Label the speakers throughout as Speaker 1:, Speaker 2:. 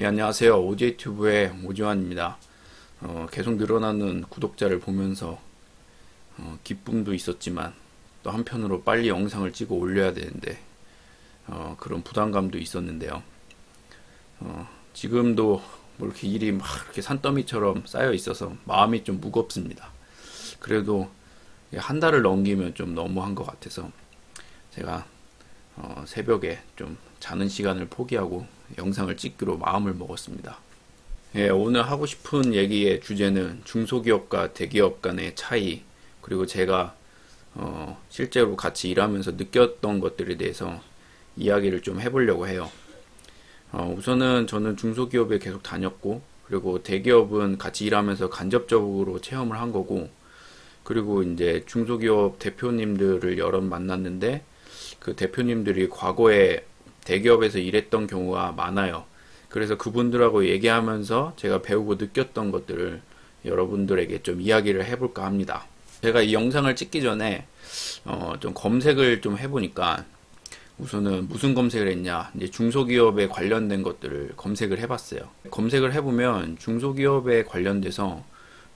Speaker 1: 예, 안녕하세요. OJ튜브의 오지환입니다. 계속 늘어나는 구독자를 보면서 기쁨도 있었지만 또 한편으로 빨리 영상을 찍어 올려야 되는데 그런 부담감도 있었는데요. 지금도 뭐 이렇게 일이 막 이렇게 산더미처럼 쌓여 있어서 마음이 좀 무겁습니다. 그래도 한 달을 넘기면 좀 너무한 것 같아서 제가 새벽에 좀 자는 시간을 포기하고 영상을 찍기로 마음을 먹었습니다. 예, 오늘 하고 싶은 얘기의 주제는 중소기업과 대기업 간의 차이, 그리고 제가 실제로 같이 일하면서 느꼈던 것들에 대해서 이야기를 좀 해보려고 해요. 우선은 저는 중소기업에 계속 다녔고, 그리고 대기업은 같이 일하면서 간접적으로 체험을 한 거고, 그리고 이제 중소기업 대표님들을 여러 만났는데 그 대표님들이 과거에 대기업에서 일했던 경우가 많아요. 그래서 그분들하고 얘기하면서 제가 배우고 느꼈던 것들을 여러분들에게 좀 이야기를 해볼까 합니다. 제가 이 영상을 찍기 전에 좀 검색을 좀 해보니까 우선은 무슨 검색을 했냐, 이제 중소기업에 관련된 것들을 검색을 해봤어요. 검색을 해보면 중소기업에 관련돼서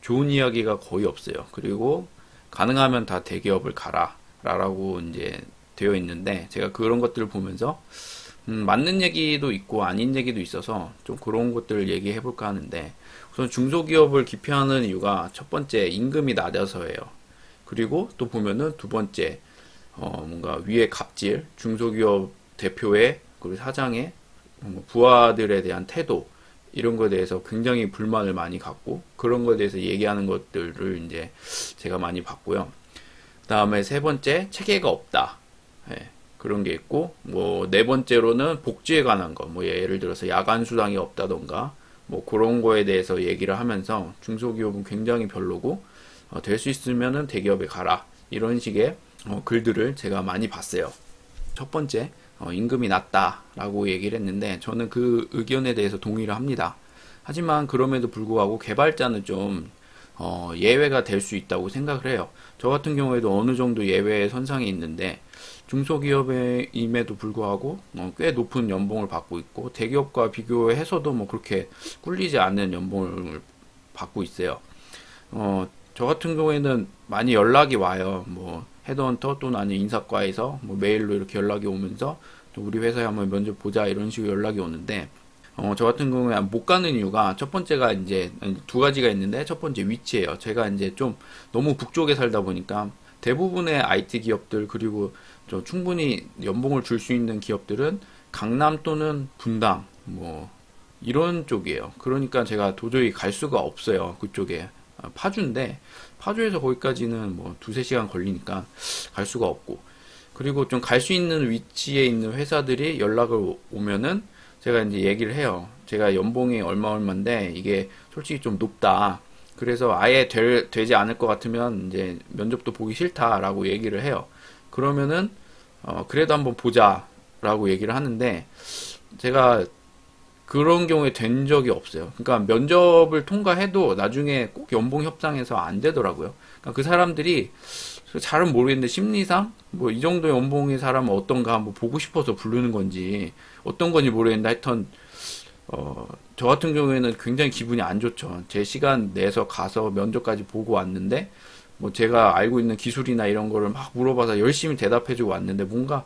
Speaker 1: 좋은 이야기가 거의 없어요. 그리고 가능하면 다 대기업을 가라 라고 이제 되어 있는데, 제가 그런 것들을 보면서 맞는 얘기도 있고 아닌 얘기도 있어서 좀 그런 것들을 얘기해 볼까 하는데, 우선 중소기업을 기피하는 이유가 첫 번째 임금이 낮아서예요. 그리고 또 보면은 두 번째 뭔가 위에 갑질, 중소기업 대표의 그리고 사장의 부하들에 대한 태도, 이런 거에 대해서 굉장히 불만을 많이 갖고 그런 거에 대해서 얘기하는 것들을 이제 제가 많이 봤고요. 그 다음에 세 번째, 체계가 없다. 예, 그런 게 있고, 뭐 네 번째로는 복지에 관한 거, 뭐 예를 들어서 야간 수당이 없다던가 뭐 그런 거에 대해서 얘기를 하면서 중소기업은 굉장히 별로고 될 수 있으면은 대기업에 가라, 이런 식의 글들을 제가 많이 봤어요. 첫 번째, 임금이 낮다라고 얘기를 했는데 저는 그 의견에 대해서 동의를 합니다. 하지만 그럼에도 불구하고 개발자는 좀 예외가 될 수 있다고 생각을 해요. 저 같은 경우에도 어느 정도 예외의 선상에 있는데 중소기업임에도 불구하고 꽤 높은 연봉을 받고 있고, 대기업과 비교해서도 뭐 그렇게 꿀리지 않는 연봉을 받고 있어요. 저 같은 경우에는 많이 연락이 와요. 뭐 헤드헌터 또는 아니 인사과에서 뭐 메일로 이렇게 연락이 오면서 또 우리 회사에 한번 면접 보자, 이런 식으로 연락이 오는데 저 같은 경우에 못 가는 이유가, 첫 번째가 이제 두 가지가 있는데, 첫 번째 위치예요. 제가 이제 좀 너무 북쪽에 살다 보니까 대부분의 IT 기업들, 그리고 저 충분히 연봉을 줄 수 있는 기업들은 강남 또는 분당 뭐 이런 쪽이에요. 그러니까 제가 도저히 갈 수가 없어요. 그쪽에 파주인데 파주에서 거기까지는 뭐 두세 시간 걸리니까 갈 수가 없고, 그리고 좀 갈 수 있는 위치에 있는 회사들이 연락을 오면은 제가 이제 얘기를 해요. 제가 연봉이 얼마인데 이게 솔직히 좀 높다. 그래서 아예 되지 않을 것 같으면 이제 면접도 보기 싫다라고 얘기를 해요. 그러면은 그래도 한번 보자라고 얘기를 하는데, 제가 그런 경우에 된 적이 없어요. 그러니까 면접을 통과해도 나중에 꼭 연봉 협상에서 안 되더라고요. 그러니까 그 사람들이 잘은 모르겠는데 심리상 뭐 이 정도 연봉의 사람은 어떤가 한번 보고 싶어서 부르는 건지 어떤 건지 모르겠는데, 하여튼 저 같은 경우에는 굉장히 기분이 안 좋죠. 제 시간 내서 가서 면접까지 보고 왔는데 뭐 제가 알고 있는 기술이나 이런 거를 막 물어봐서 열심히 대답해주고 왔는데 뭔가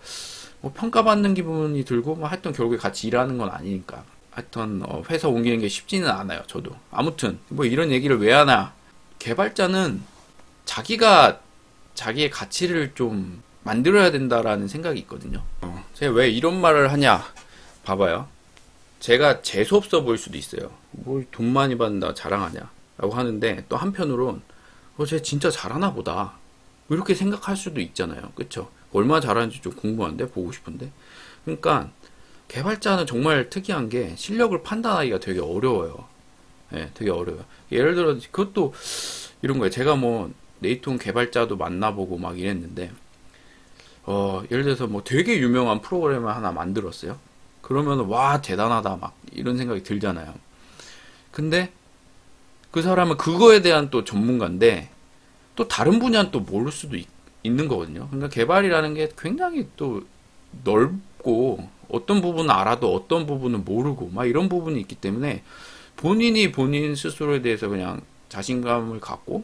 Speaker 1: 뭐 평가받는 기분이 들고, 뭐 하여튼 결국에 같이 일하는 건 아니니까 하여튼 회사 옮기는 게 쉽지는 않아요. 저도 아무튼 뭐 이런 얘기를 왜 하나, 개발자는 자기가 자기의 가치를 좀 만들어야 된다라는 생각이 있거든요. 제가 왜 이런 말을 하냐, 봐봐요. 제가 재수없어 보일 수도 있어요. 뭘 돈 많이 받는다 자랑하냐 라고 하는데, 또 한편으론 쟤 진짜 잘하나 보다, 이렇게 생각할 수도 있잖아요. 그쵸? 얼마나 잘하는지 좀 궁금한데, 보고 싶은데. 그러니까 개발자는 정말 특이한 게 실력을 판단하기가 되게 어려워요. 예, 되게 어려워요. 예를 들어 그것도 이런 거예요. 제가 뭐 네이톤 개발자도 만나보고 막 이랬는데 예를 들어서 뭐 되게 유명한 프로그램을 하나 만들었어요. 그러면 와 대단하다 막 이런 생각이 들잖아요. 근데 그 사람은 그거에 대한 또 전문가인데 또 다른 분야는 또 모를 수도 있는 거거든요. 그러니까 개발이라는 게 굉장히 또 넓고 어떤 부분은 알아도 어떤 부분은 모르고 막 이런 부분이 있기 때문에 본인이 본인 스스로에 대해서 그냥 자신감을 갖고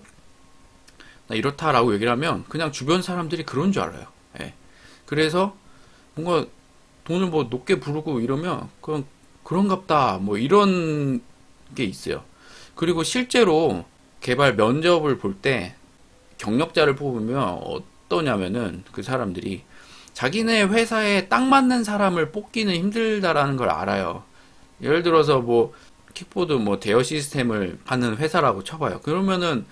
Speaker 1: 나 이렇다라고 얘기를 하면 그냥 주변 사람들이 그런 줄 알아요. 예. 그래서 뭔가 돈을 뭐 높게 부르고 이러면 그런갑다 뭐 이런 게 있어요. 그리고 실제로 개발 면접을 볼 때 경력자를 뽑으면 어떠냐면은 그 사람들이 자기네 회사에 딱 맞는 사람을 뽑기는 힘들다라는 걸 알아요. 예를 들어서 뭐 킥보드 뭐 대여 시스템을 하는 회사라고 쳐봐요. 그러면은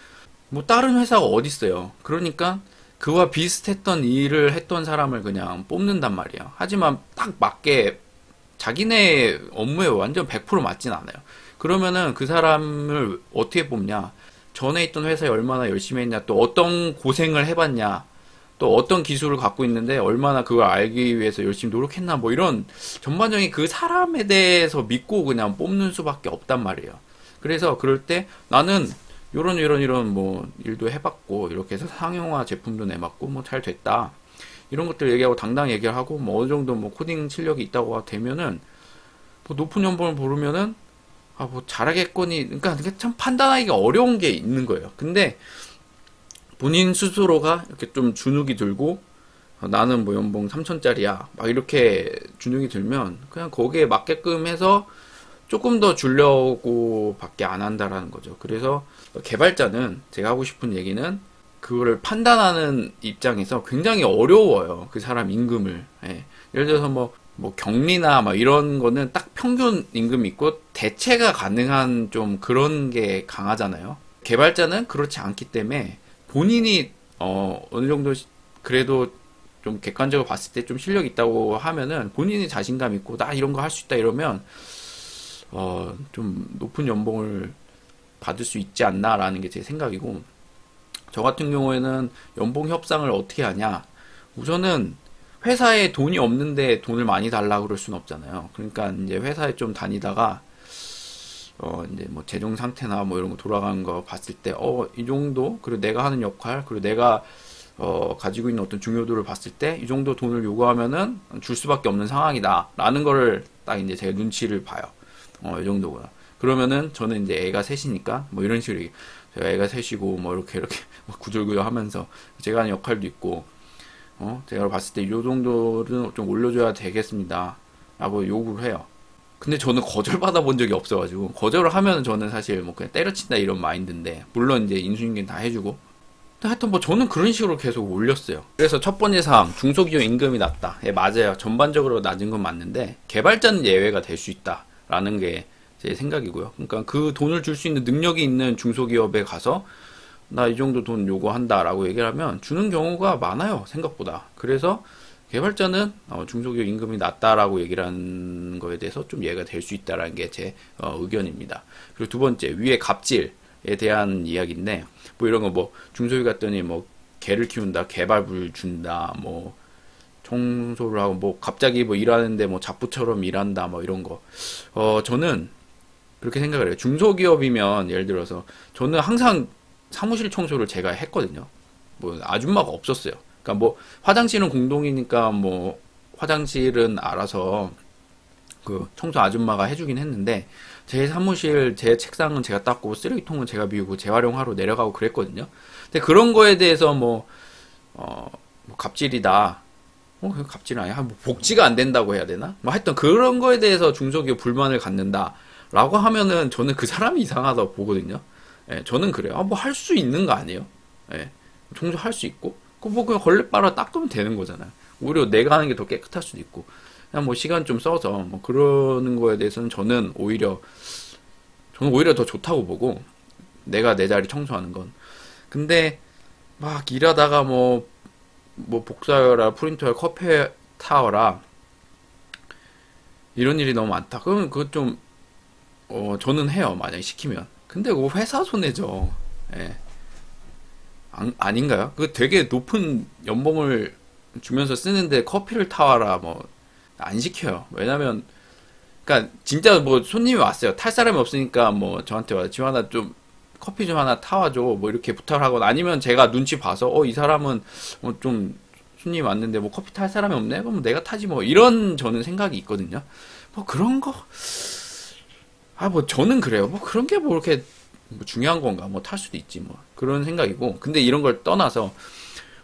Speaker 1: 뭐 다른 회사가 어디 있어요. 그러니까 그와 비슷했던 일을 했던 사람을 그냥 뽑는단 말이에요. 하지만 딱 맞게 자기네 업무에 완전 100% 맞진 않아요. 그러면은 그 사람을 어떻게 뽑냐? 전에 있던 회사에 얼마나 열심히 했냐, 또 어떤 고생을 해봤냐, 또 어떤 기술을 갖고 있는데 얼마나 그걸 알기 위해서 열심히 노력했나, 뭐 이런 전반적인 그 사람에 대해서 믿고 그냥 뽑는 수밖에 없단 말이에요. 그래서 그럴 때 나는 이런 뭐 일도 해봤고 이렇게 해서 상용화 제품도 내봤고 뭐 잘 됐다. 이런 것들 얘기하고 당당히 얘기를 하고 뭐 어느 정도 뭐 코딩 실력이 있다고 되면은 뭐 높은 연봉을 부르면은 아 뭐 잘하겠거니. 그러니까 이게 참 판단하기가 어려운 게 있는 거예요. 근데 본인 스스로가 이렇게 좀 주눅이 들고 나는 뭐 연봉 3천짜리야 막 이렇게 주눅이 들면 그냥 거기에 맞게끔 해서 조금 더 주려고 밖에 안 한다라는 거죠. 그래서 개발자는 제가 하고 싶은 얘기는 그거를 판단하는 입장에서 굉장히 어려워요. 그 사람 임금을. 예. 예를 들어서 뭐 격리나 막 이런 거는 딱 평균 임금이 있고 대체가 가능한 좀 그런 게 강하잖아요. 개발자는 그렇지 않기 때문에 본인이 어느 정도 그래도 좀 객관적으로 봤을 때 좀 실력 있다고 하면은 본인이 자신감 있고 나 이런 거 할 수 있다 이러면 좀 높은 연봉을 받을 수 있지 않나라는 게 제 생각이고, 저 같은 경우에는 연봉 협상을 어떻게 하냐. 우선은 회사에 돈이 없는데 돈을 많이 달라고 그럴 수는 없잖아요. 그러니까 이제 회사에 좀 다니다가 이제 뭐 재정 상태나 뭐 이런 거 돌아가는 거 봤을 때 이 정도, 그리고 내가 하는 역할, 그리고 내가 가지고 있는 어떤 중요도를 봤을 때 이 정도 돈을 요구하면은 줄 수밖에 없는 상황이다 라는 거를 딱 이제 제가 눈치를 봐요. 이 정도구나. 그러면은 저는 이제 애가 셋이니까 뭐 이런 식으로 제가 애가 셋이고 뭐 이렇게 막 구절구절 하면서 제가 하는 역할도 있고 제가 봤을 때 이 정도는 좀 올려줘야 되겠습니다 라고 요구를 해요. 근데 저는 거절 받아본 적이 없어가지고, 거절을 하면 저는 사실 뭐 그냥 때려친다 이런 마인드인데, 물론 이제 인수인계는 다 해주고, 하여튼 뭐 저는 그런 식으로 계속 올렸어요. 그래서 첫 번째 사항, 중소기업 임금이 낮다. 예, 맞아요. 전반적으로 낮은 건 맞는데 개발자는 예외가 될 수 있다 라는 게 제 생각이고요. 그러니까 그 돈을 줄 수 있는 능력이 있는 중소기업에 가서 나 이 정도 돈 요구한다 라고 얘기를 하면 주는 경우가 많아요, 생각보다. 그래서 개발자는 중소기업 임금이 낮다라고 얘기를 하는 거에 대해서 좀 이해가 될 수 있다라는 게 제 의견입니다. 그리고 두 번째, 위에 갑질에 대한 이야기인데, 뭐 이런 거 뭐 중소기업 갔더니 뭐 개를 키운다, 개밥을 준다, 뭐 청소를 하고 뭐 갑자기 뭐 일하는데 뭐 잡부처럼 일한다, 뭐 이런 거. 저는 그렇게 생각을 해요. 중소기업이면 예를 들어서 저는 항상 사무실 청소를 제가 했거든요. 뭐 아줌마가 없었어요. 그러니까 뭐 화장실은 공동이니까 뭐 화장실은 알아서 그 청소 아줌마가 해주긴 했는데, 제 사무실 제 책상은 제가 닦고 쓰레기통은 제가 비우고 재활용하러 내려가고 그랬거든요. 근데 그런 거에 대해서 뭐 갑질이다. 그 갑질 아니야? 뭐 복지가 안 된다고 해야 되나? 뭐 하여튼 그런 거에 대해서 중소기업 불만을 갖는다 라고 하면은 저는 그 사람이 이상하다고 보거든요. 예, 저는 그래요. 뭐 할 수 있는 거 아니에요? 예, 청소할 수 있고 뭐 그냥 걸레 빨아 닦으면 되는 거잖아요. 오히려 내가 하는 게 더 깨끗할 수도 있고, 그냥 뭐 시간 좀 써서 뭐 그러는 거에 대해서는 저는 오히려 더 좋다고 보고, 내가 내 자리 청소하는 건. 근데 막 일하다가 뭐 복사해라, 프린터해라, 커피 타워라 이런 일이 너무 많다. 그러면 그것 좀 저는 해요, 만약에 시키면. 근데 그거 회사 손해죠. 예. 아닌가요? 그 되게 높은 연봉을 주면서 쓰는데 커피를 타와라 뭐 안 시켜요. 왜냐면 그러니까 진짜 뭐 손님이 왔어요. 탈 사람이 없으니까 뭐 저한테 와서 지환아 좀 커피 좀 하나 타와줘 뭐 이렇게 부탁을 하거나, 아니면 제가 눈치 봐서 이 사람은 좀 손님 왔는데 뭐 커피 탈 사람이 없네? 그럼 내가 타지 뭐. 이런 저는 생각이 있거든요. 뭐 그런 거, 뭐 저는 그래요. 뭐 그런 게 뭐 이렇게 뭐 중요한 건가? 뭐 탈 수도 있지 뭐. 그런 생각이고. 근데 이런 걸 떠나서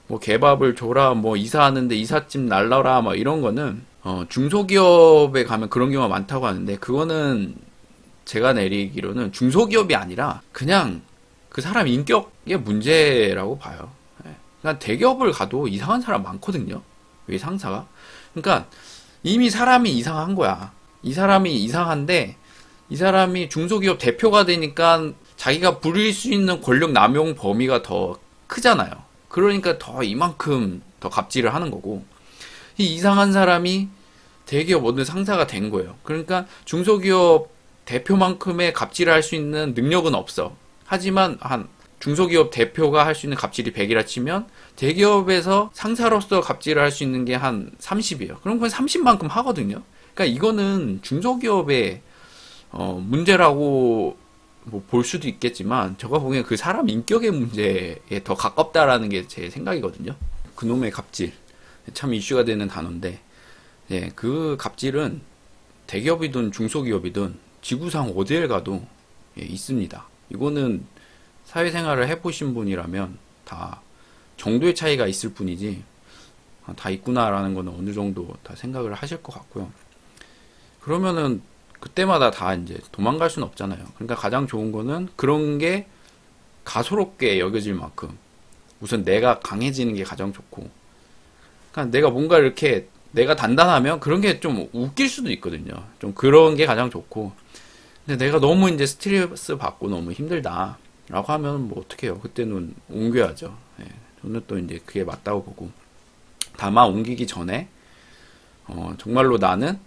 Speaker 1: 뭐 개밥을 줘라, 뭐 이사하는데 이삿짐 날라라, 뭐 이런 거는 중소기업에 가면 그런 경우가 많다고 하는데, 그거는 제가 내리기로는 중소기업이 아니라 그냥 그 사람 인격의 문제라고 봐요. 그러니까 대기업을 가도 이상한 사람 많거든요. 왜 상사가? 그러니까 이미 사람이 이상한 거야. 이 사람이 이상한데, 이 사람이 중소기업 대표가 되니까 자기가 부릴 수 있는 권력 남용 범위가 더 크잖아요. 그러니까 더 이만큼 더 갑질을 하는 거고, 이 이상한 사람이 대기업 어느 상사가 된 거예요. 그러니까 중소기업 대표만큼의 갑질을 할 수 있는 능력은 없어. 하지만 중소기업 대표가 할 수 있는 갑질이 100이라 치면 대기업에서 상사로서 갑질을 할 수 있는 게 한 30이에요. 그럼 그건 30만큼 하거든요. 그러니까 이거는 중소기업의 문제라고 뭐 볼 수도 있겠지만, 제가 보기엔 그 사람 인격의 문제에 더 가깝다라는 게 제 생각이거든요. 그놈의 갑질, 참 이슈가 되는 단어인데, 예, 그 갑질은 대기업이든 중소기업이든 지구상 어디에 가도 있습니다. 이거는 사회생활을 해보신 분이라면 다 정도의 차이가 있을 뿐이지, 다 있구나라는 거는 어느 정도 다 생각을 하실 것 같고요. 그러면은 그때마다 다 이제 도망갈 수는 없잖아요. 그러니까 가장 좋은 거는 그런 게 가소롭게 여겨질 만큼 우선 내가 강해지는 게 가장 좋고, 그러니까 내가 뭔가 이렇게 내가 단단하면 그런 게 좀 웃길 수도 있거든요. 좀 그런 게 가장 좋고, 근데 내가 너무 이제 스트레스 받고 너무 힘들다 라고 하면 뭐 어떡해요. 그때는 옮겨야죠. 예, 저는 또 이제 그게 맞다고 보고, 다만 옮기기 전에 정말로 나는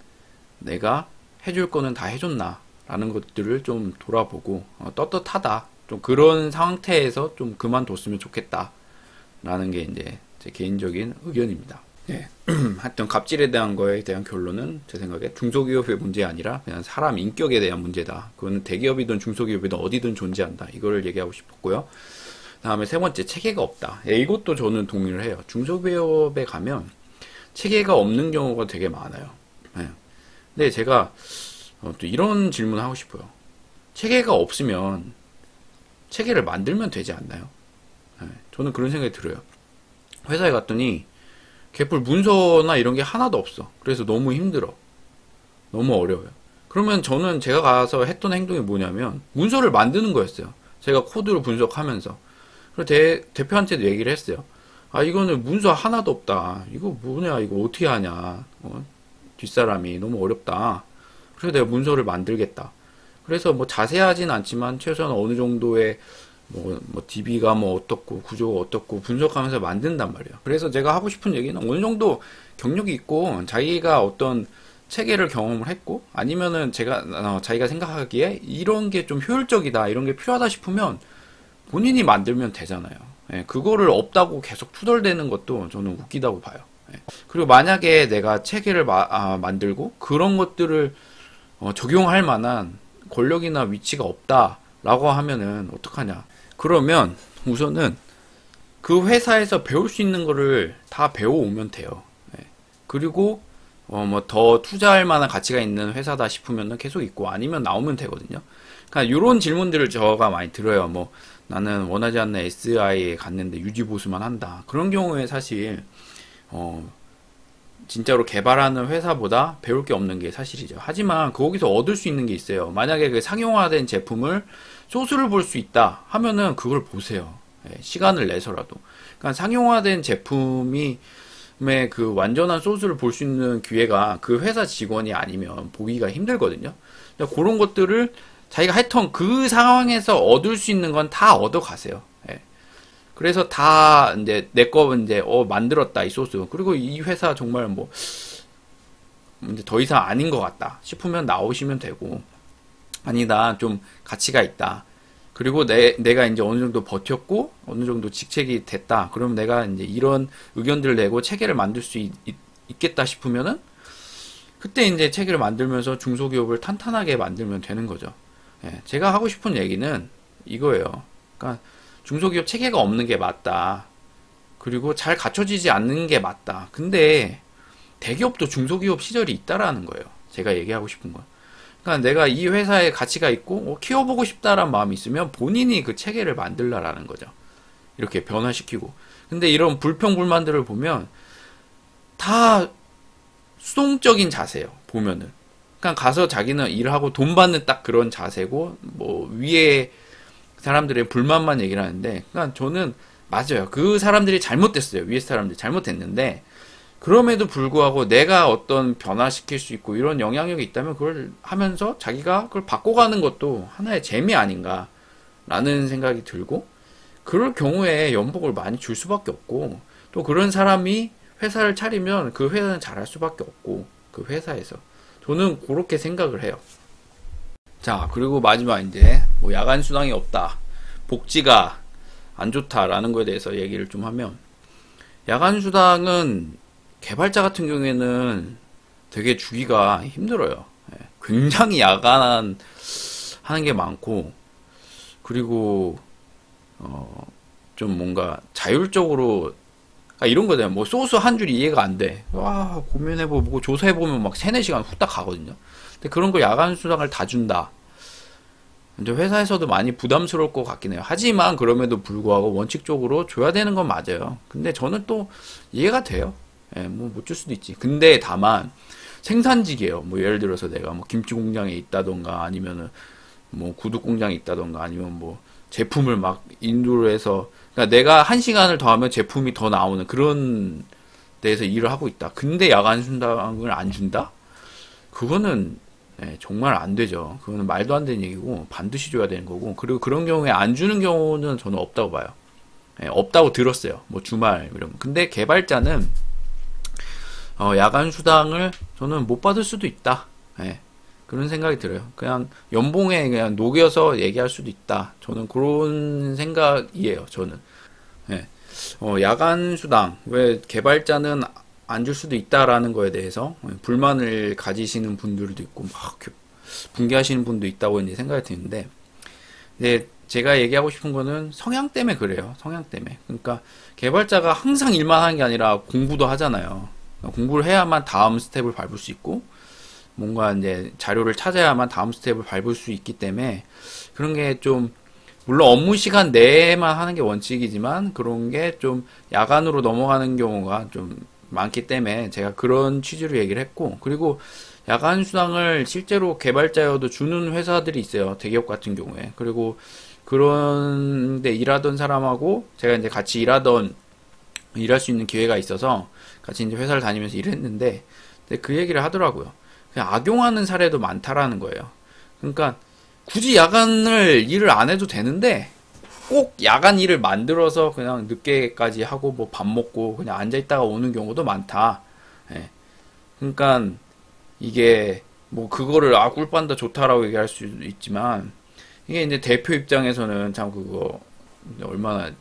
Speaker 1: 내가 해줄 거는 다 해줬나 라는 것들을 좀 돌아보고, 떳떳하다, 좀 그런 상태에서 좀 그만뒀으면 좋겠다 라는 게 이제 제 개인적인 의견입니다. 예. 하여튼 갑질에 대한 거에 대한 결론은 제 생각에 중소기업의 문제 아니라 그냥 사람 인격에 대한 문제다. 그거는 대기업이든 중소기업이든 어디든 존재한다. 이거를 얘기하고 싶었고요. 다음에 세 번째, 체계가 없다. 예, 이것도 저는 동의를 해요. 중소기업에 가면 체계가 없는 경우가 되게 많아요. 예. 근데 제가 또 이런 질문을 하고 싶어요. 체계가 없으면 체계를 만들면 되지 않나요? 예, 저는 그런 생각이 들어요. 회사에 갔더니 개뿔 문서나 이런 게 하나도 없어. 그래서 너무 힘들어. 너무 어려워요. 그러면 저는 제가 가서 했던 행동이 뭐냐면 문서를 만드는 거였어요. 제가 코드를 분석하면서. 그리고 대표한테도 얘기를 했어요. 이거는 문서 하나도 없다. 이거 뭐냐, 이거 어떻게 하냐. 뒷사람이 너무 어렵다. 그래서 내가 문서를 만들겠다. 그래서 뭐 자세하진 않지만 최소한 어느 정도의 뭐 DB가 뭐 어떻고 구조가 어떻고 분석하면서 만든단 말이에요. 그래서 제가 하고 싶은 얘기는 어느 정도 경력이 있고 자기가 어떤 체계를 경험을 했고, 아니면은 자기가 생각하기에 이런 게 좀 효율적이다, 이런 게 필요하다 싶으면 본인이 만들면 되잖아요. 예, 그거를 없다고 계속 투덜대는 것도 저는 웃기다고 봐요. 예. 그리고 만약에 내가 체계를 만들고 그런 것들을 적용할 만한 권력이나 위치가 없다라고 하면은 어떡하냐. 그러면 우선은 그 회사에서 배울 수 있는 거를 다 배워오면 돼요. 예. 그리고 뭐 더 투자할 만한 가치가 있는 회사다 싶으면 계속 있고, 아니면 나오면 되거든요. 그러니까 이런 질문들을 제가 많이 들어요. 뭐 나는 원하지 않는 SI에 갔는데 유지보수만 한다. 그런 경우에 사실 진짜로 개발하는 회사보다 배울 게 없는 게 사실이죠. 하지만 거기서 얻을 수 있는 게 있어요. 만약에 그 상용화된 제품을 소스를 볼 수 있다 하면은 그걸 보세요. 예, 시간을 내서라도. 그러니까 상용화된 제품이 그 완전한 소스를 볼 수 있는 기회가 그 회사 직원이 아니면 보기가 힘들거든요. 그러니까 그런 것들을 자기가 하여튼 그 상황에서 얻을 수 있는 건 다 얻어 가세요. 예. 그래서 다 이제 내 거 이제 만들었다, 이 소스. 그리고 이 회사 정말 뭐 이제 더 이상 아닌 것 같다 싶으면 나오시면 되고, 아니다, 좀 가치가 있다. 그리고 내가 이제 어느 정도 버텼고 어느 정도 직책이 됐다. 그러면 내가 이제 이런 의견들을 내고 체계를 만들 수 있겠다 싶으면은 그때 이제 체계를 만들면서 중소기업을 탄탄하게 만들면 되는 거죠. 예, 제가 하고 싶은 얘기는 이거예요. 그러니까 중소기업 체계가 없는 게 맞다. 그리고 잘 갖춰지지 않는 게 맞다. 근데 대기업도 중소기업 시절이 있다라는 거예요. 제가 얘기하고 싶은 건. 그러니까 내가 이 회사에 가치가 있고 키워보고 싶다라는 마음이 있으면 본인이 그 체계를 만들라라는 거죠. 이렇게 변화시키고. 근데 이런 불평불만들을 보면 다 수동적인 자세예요. 보면은. 그냥 가서 자기는 일하고 돈 받는 딱 그런 자세고, 뭐 위에 사람들의 불만만 얘기를 하는데, 그러니까 저는 맞아요. 그 사람들이 잘못됐어요. 위에 사람들이 잘못됐는데, 그럼에도 불구하고 내가 어떤 변화시킬 수 있고 이런 영향력이 있다면 그걸 하면서 자기가 그걸 바꿔가는 것도 하나의 재미 아닌가라는 생각이 들고, 그럴 경우에 연봉을 많이 줄 수밖에 없고, 또 그런 사람이 회사를 차리면 그 회사는 잘할 수밖에 없고, 그 회사에서. 저는 그렇게 생각을 해요. 자, 그리고 마지막 이제 뭐 야간 수당이 없다, 복지가 안 좋다라는 거에 대해서 얘기를 좀 하면, 야간 수당은 개발자 같은 경우에는 되게 주기가 힘들어요. 굉장히 야간 하는 게 많고, 그리고 좀 뭔가 자율적으로 이런 거잖아요. 뭐 소스 한 줄이 이해가 안 돼. 와, 고민해보고 조사해보면 막 3, 4시간 후딱 가거든요. 근데 그런 걸 야간 수당을 다 준다. 이제 회사에서도 많이 부담스러울 것 같긴 해요. 하지만 그럼에도 불구하고 원칙적으로 줘야 되는 건 맞아요. 근데 저는 또 이해가 돼요. 예, 뭐 못 줄 수도 있지. 근데 다만 생산직이에요. 뭐 예를 들어서 내가 뭐 김치 공장에 있다던가 아니면은 뭐 구두 공장에 있다던가 아니면 뭐 제품을 막 인도를 해서, 그러니까 내가 1시간을 더하면 제품이 더 나오는 그런 데에서 일을 하고 있다. 근데 야간 수당을 안 준다? 그거는 정말 안 되죠. 그거는 말도 안 되는 얘기고 반드시 줘야 되는 거고, 그리고 그런 경우에 안 주는 경우는 저는 없다고 봐요. 없다고 들었어요. 뭐 주말 이런 거. 근데 개발자는 야간 수당을 저는 못 받을 수도 있다. 그런 생각이 들어요. 그냥 연봉에 그냥 녹여서 얘기할 수도 있다. 저는 그런 생각이에요. 저는. 야간 수당, 왜 개발자는 안 줄 수도 있다라는 거에 대해서 불만을 가지시는 분들도 있고 막 붕괴하시는 분도 있다고 이제 생각이 드는데, 근데 제가 얘기하고 싶은 거는 성향 때문에 그래요. 성향 때문에. 그러니까 개발자가 항상 일만 하는 게 아니라 공부도 하잖아요. 공부를 해야만 다음 스텝을 밟을 수 있고, 뭔가 이제 자료를 찾아야만 다음 스텝을 밟을 수 있기 때문에, 그런 게 좀, 물론 업무 시간 내에만 하는 게 원칙이지만 그런 게 좀 야간으로 넘어가는 경우가 좀 많기 때문에 제가 그런 취지로 얘기를 했고, 그리고 야간 수당을 실제로 개발자여도 주는 회사들이 있어요. 대기업 같은 경우에. 그리고 그런데 일하던 사람하고 제가 이제 같이 일할 수 있는 기회가 있어서 같이 이제 회사를 다니면서 일했는데, 근데 그 얘기를 하더라고요. 그냥 악용하는 사례도 많다라는 거예요. 그러니까 굳이 야간을 일을 안 해도 되는데 꼭 야간 일을 만들어서 그냥 늦게까지 하고 뭐 밥 먹고 그냥 앉아있다가 오는 경우도 많다. 그러니까 이게 뭐 그거를 꿀빤다 좋다라고 얘기할 수도 있지만, 이게 이제 대표 입장에서는 참 그거 얼마나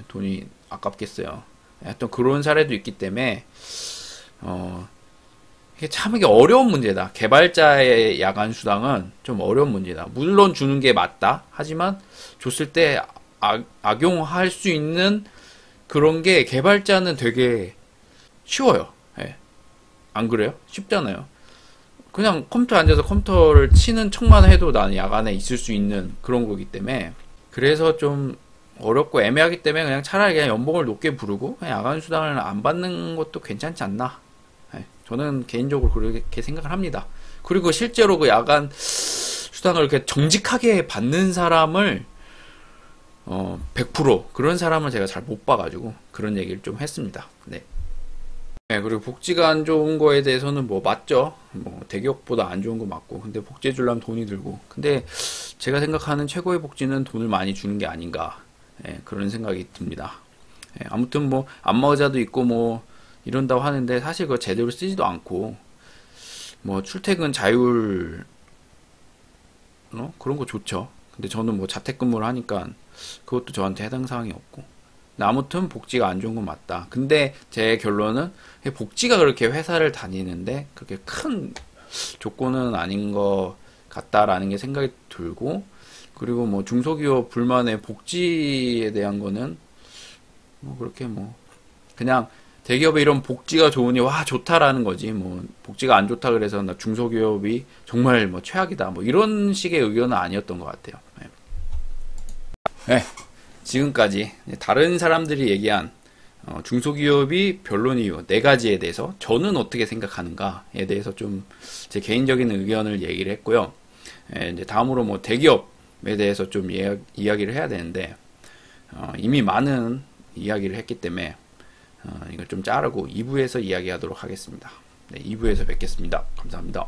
Speaker 1: 돈이 아깝겠어요. 하여튼 그런 사례도 있기 때문에 이게 어려운 문제다. 개발자의 야간 수당은 좀 어려운 문제다. 물론 주는 게 맞다. 하지만 줬을 때 악용할 수 있는 그런 게 개발자는 되게 쉬워요. 안 그래요? 쉽잖아요. 그냥 컴퓨터에 앉아서 컴퓨터를 치는 척만 해도 나는 야간에 있을 수 있는 그런 거기 때문에, 그래서 좀 어렵고 애매하기 때문에 그냥 차라리 그냥 연봉을 높게 부르고 그냥 야간 수당을 안 받는 것도 괜찮지 않나. 저는 개인적으로 그렇게 생각을 합니다. 그리고 실제로 그 야간 수당을 이렇게 정직하게 받는 사람을 100% 그런 사람을 제가 잘 못 봐가지고 그런 얘기를 좀 했습니다. 네. 그리고 복지가 안 좋은 거에 대해서는 뭐 맞죠. 뭐 대기업보다 안 좋은 거 맞고, 근데 복지 주려면 돈이 들고, 근데 제가 생각하는 최고의 복지는 돈을 많이 주는 게 아닌가, 그런 생각이 듭니다. 아무튼 뭐 안마의자도 있고 뭐 이런다고 하는데 사실 그거 제대로 쓰지도 않고, 뭐 출퇴근 자율 그런 거 좋죠. 근데 저는 뭐 자택근무를 하니까 그것도 저한테 해당 사항이 없고, 근데 아무튼 복지가 안 좋은 건 맞다. 근데 제 결론은 복지가 그렇게 회사를 다니는데 그렇게 큰 조건은 아닌 것 같다라는 게 생각이 들고, 그리고 뭐 중소기업 불만의 복지에 대한 거는 뭐 그렇게 뭐 그냥 대기업의 이런 복지가 좋으니 와 좋다라는 거지 뭐 복지가 안 좋다 그래서 나 중소기업이 정말 뭐 최악이다 뭐 이런 식의 의견은 아니었던 것 같아요. 네. 네, 지금까지 다른 사람들이 얘기한 중소기업이 별론 이유 네 가지에 대해서 저는 어떻게 생각하는가에 대해서 좀 제 개인적인 의견을 얘기를 했고요. 이제 다음으로 뭐 대기업에 대해서 좀 이야기를 해야 되는데 이미 많은 이야기를 했기 때문에 이걸 좀 자르고 2부에서 이야기하도록 하겠습니다. 네, 2부에서 뵙겠습니다. 감사합니다.